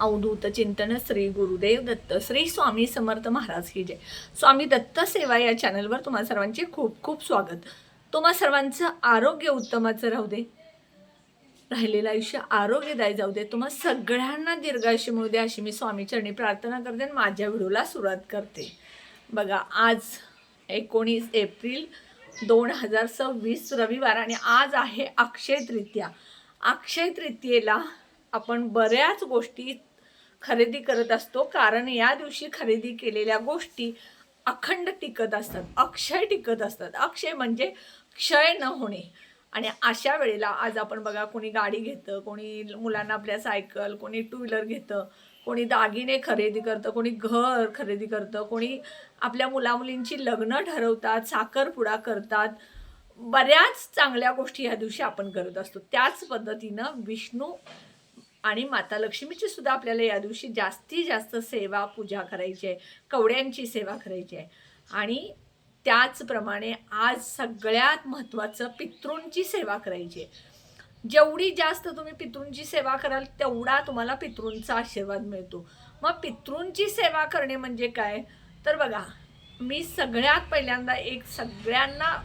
अवधूत चिंतन श्री गुरुदेव दत्त श्री स्वामी समर्थ महाराज की जय। स्वामी दत्त सेवा या चॅनलवर तुम्हा सर्वांचे खूप खूप स्वागत। तुम्हा सर्वांचं आरोग्य उत्तमाचं राहू दे, राहिलेलं आयुष्य आरोग्यदायी जाऊ दे, तुम्हा सगळ्यांना दीर्घायुष्य मिळू दे अशी मी स्वामी चरणी प्रार्थना करते आणि माझ्या व्हिडिओला सुरुवात करते। बघा, आज 19 एप्रिल 2026 रविवार आणि आज आहे अक्षय तृतीया। अक्षय तृतीयेला आपण बऱ्याच गोष्टी खरेदी करत असतो, कारण या दिवशी खरेदी केलेल्या गोष्टी अखंड टिकत असतात, अक्षय टिकत असतात। अक्षय म्हणजे क्षय न होणे। आणि अशा वेळेला आज आपण बघा, कोणी गाडी घेतं, कोणी मुलांना आपल्या सायकल, कोणी टू व्हीलर घेतं, कोणी दागिने खरेदी करतं, कोणी घर खरेदी करतं, कोणी आपल्या मुलामुलींची लग्न ठरवतात, साखरपुडा करतात। बऱ्याच चांगल्या गोष्टी या दिवशी आपण करत असतो। त्याच पद्धतीनं विष्णू आणि माता लक्ष्मीची सुद्धा आपल्याला या दिवशी जास्तीत जास्त सेवा पूजा करायची आहे, कवड्यांची सेवा करायची आहे। आणि त्याचप्रमाणे आज सगळ्यात महत्त्वाचं पितृंची सेवा करायची आहे। जेवढी जास्त तुम्ही पितृंची सेवा कराल तेवढा तुम्हाला पितृंचा आशीर्वाद मिळतो। मग पितृंची सेवा करणे म्हणजे काय, तर बघा, मी सगळ्यात पहिल्यांदा एक सगळ्यांना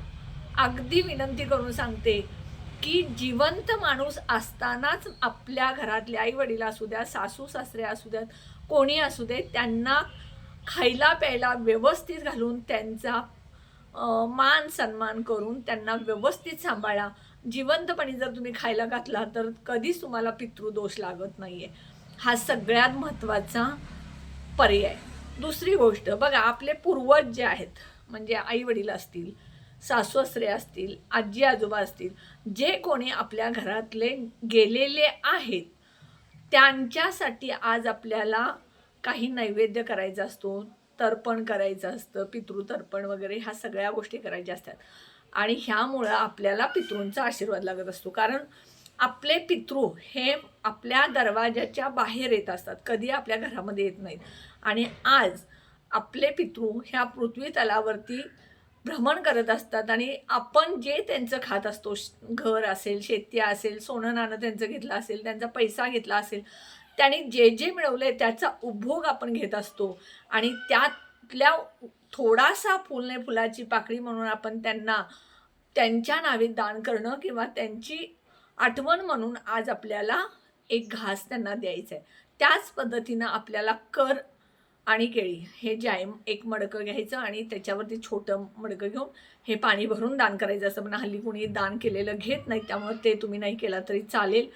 अगदी विनंती करून सांगते की जिवंत माणूस असतानाच आपल्या घरातले आई वडील असू द्या, सासू सासरे असू द्यात, कोणी असू दे, त्यांना खायला प्यायला व्यवस्थित घालून त्यांचा मान सन्मान करून त्यांना व्यवस्थित सांभाळा। जिवंतपणी जर तुम्ही खायला घातला तर कधीच तुम्हाला पितृदोष लागत नाही आहे। हा सगळ्यात महत्त्वाचा पर्याय। दुसरी गोष्ट बघा, आपले पूर्वज जे आहेत, म्हणजे आई वडील असतील, सासू सासरे असतील, आजी आजोबा असतील, जे कोणी आपल्या घरातले गेलेले आहेत, त्यांच्यासाठी आज आपल्याला काही नैवेद्य करायचा असतो, तर्पण करायचं असतं, पितृतर्पण वगैरे ह्या सगळ्या गोष्टी करायच्या असतात। आणि ह्यामुळं आपल्याला पितृंचा आशीर्वाद लागत असतो, कारण आपले पितृ हे आपल्या दरवाजाच्या बाहेर येत असतात, कधी आपल्या घरामध्ये येत नाहीत। आणि आज आपले पितृ ह्या पृथ्वी तलावरती भ्रमण करत असतात आणि आपण जे त्यांचं खात असतो, घर असेल, शेती असेल, सोनं नाणं त्यांचं घेतलं असेल, त्यांचा पैसा घेतला असेल, त्यांनी जे जे मिळवलंय त्याचा उपभोग आपण घेत असतो। आणि त्यातल्या थोडासा फुलने फुलाची पाकळी म्हणून आपण त्यांना त्यांच्या नावे दान करणं किंवा त्यांची आठवण म्हणून आज आपल्याला एक घास त्यांना द्यायचा आहे। त्याच पद्धतीनं आपल्याला कर आणि केळी हे जे आहे, एक मडकं घ्यायचं आणि त्याच्यावरती छोटं मडकं घेऊन हे पाणी भरून दान करायचं असं। पण हल्ली कोणी दान केलेलं घेत नाही, त्यामुळे ते तुम्ही नाही केला तरी चालेल।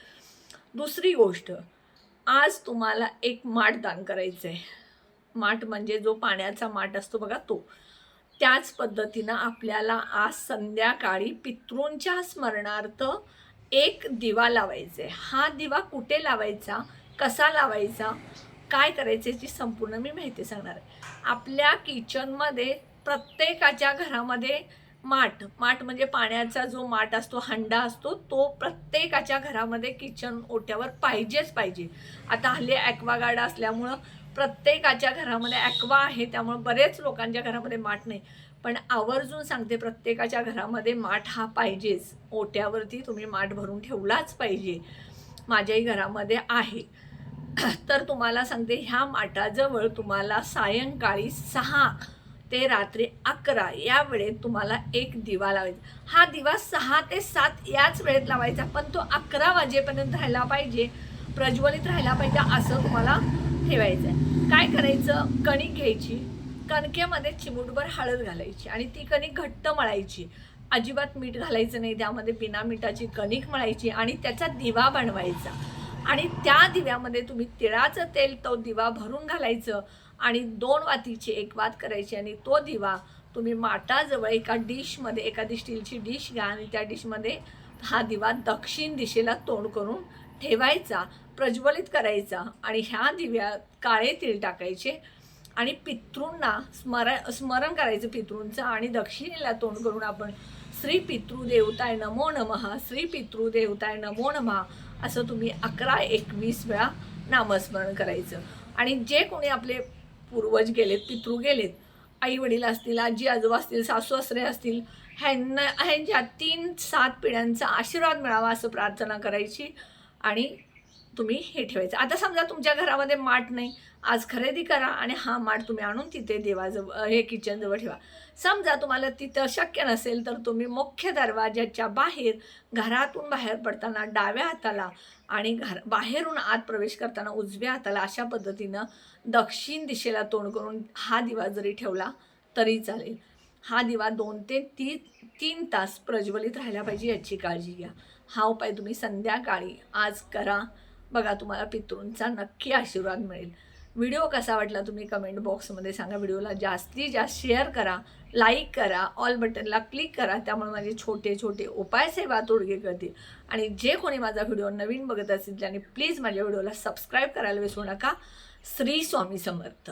दुसरी गोष्ट, आज तुम्हाला एक माठ दान करायचं आहे। माठ म्हणजे जो पाण्याचा माठ असतो बघा, तो। त्याच पद्धतीनं आपल्याला आज संध्याकाळी पितृंच्या स्मरणार्थ एक दिवा लावायचा आहे। हा दिवा कुठे लावायचा, कसा लावायचा, काय करायचं याची संपूर्ण मी माहिती सांगणार आहे। आपल्या किचनमध्ये प्रत्येकाच्या घरामध्ये माठ म्हणजे पाण्याचा जो माठ असतो, हंडा असतो, तो प्रत्येकाच्या घरामध्ये किचन ओट्यावर पाहिजेच पाहिजे। आता हल्ली ॲक्वागार्ड असल्यामुळं प्रत्येकाच्या घरामध्ये ॲक्वा आहे, त्यामुळे बरेच लोकांच्या घरामध्ये माठ नाही, पण आवर्जून सांगते, प्रत्येकाच्या घरामध्ये माठ हा पाहिजेच। ओट्यावरती तुम्ही माठ भरून ठेवलाच पाहिजे। माझ्याही घरामध्ये आहे। तर तुम्हाला सांगते, ह्या माठाजवळ तुम्हाला सायंकाळी 6 ते रात्री 11 या वेळेत तुम्हाला एक दिवा लावायचा। हा दिवा 6 ते 7 याच वेळेत लावायचा, पण तो 11 वाजेपर्यंत राहायला पाहिजे, प्रज्वलित राहायला पाहिजे, असं तुम्हाला ठेवायचं आहे। काय करायचं, कणिक घ्यायची, कणकेमध्ये चिमूटभर हळद घालायची आणि ती कणिक घट्ट मळायची, अजिबात मीठ घालायचं नाही, त्यामध्ये बिना मिठाची कणिक मळायची आणि त्याचा दिवा बनवायचा। आणि त्या दिव्यामध्ये तुम्ही तिळाचं तेल, तो दिवा भरून घालायचं आणि 2 वातीची एक वात करायची आणि तो दिवा तुम्ही माठाजवळ एका डिशमध्ये, एखादी स्टीलची डिश घ्या आणि त्या डिशमध्ये हा दिवा दक्षिण दिशेला तोंड करून ठेवायचा, प्रज्वलित करायचा। आणि ह्या दिव्यात काळे तीळ टाकायचे आणि पितृंना स्मरण करायचं पितृंचं, आणि दक्षिणेला तोंड करून आपण श्री पितृदेवताय नमो नमः, श्री पितृदेवताय नमो नमः असं तुम्ही 11-21 वेळा नामस्मरण करायचं। आणि जे कोणी आपले पूर्वज गेलेत, पितृ गेलेत, आई वडील असतील, आजी आजोबा असतील, सासू सासरे असतील, ह्यांच्या 3-7 पिढ्यांचा आशीर्वाद मिळावा असं प्रार्थना करायची। आणि तुम्ही हे ठेवायचं. आता समजा तुमच्या घरामध्ये माठ नाही, आज खरेदी करा आणि हा माठ तुम्ही आणून तिथे देवाजवळ हे किचनजवळ ठेवा. समजा तुम्हाला तिथं शक्य नसेल तर तुम्ही मुख्य दरवाजाच्या बाहेर घरातून बाहेर पडताना डाव्या हाताला आणि बाहेरून आत प्रवेश करताना उजव्या हाताला अशा पद्धतीनं दक्षिण दिशेला तोंड करून हा दिवा जरी ठेवला तरी चालेल. हा दिवा 2 ते 3 तास प्रज्वलित राहायला पाहिजे याची काळजी घ्या. हा उपाय तुम्ही संध्याकाळी आज करा. बघा तुम्हाला पितृंचा नक्की आशीर्वाद मिळेल. व्हिडिओ कसा वाटला तुम्ही कमेंट बॉक्समध्ये सांगा. व्हिडिओला जास्तीत जास्त शेअर करा, लाईक करा, ऑल बटनला क्लिक करा. त्यामुळे माझे छोटे छोटे उपाय सेवा तोडगे करतील. आणि जे कोणी माझा व्हिडिओ नवीन बघत असतील त्यांनी प्लीज माझ्या व्हिडिओला सबस्क्राईब करायला विसरू नका. श्री स्वामी समर्थ.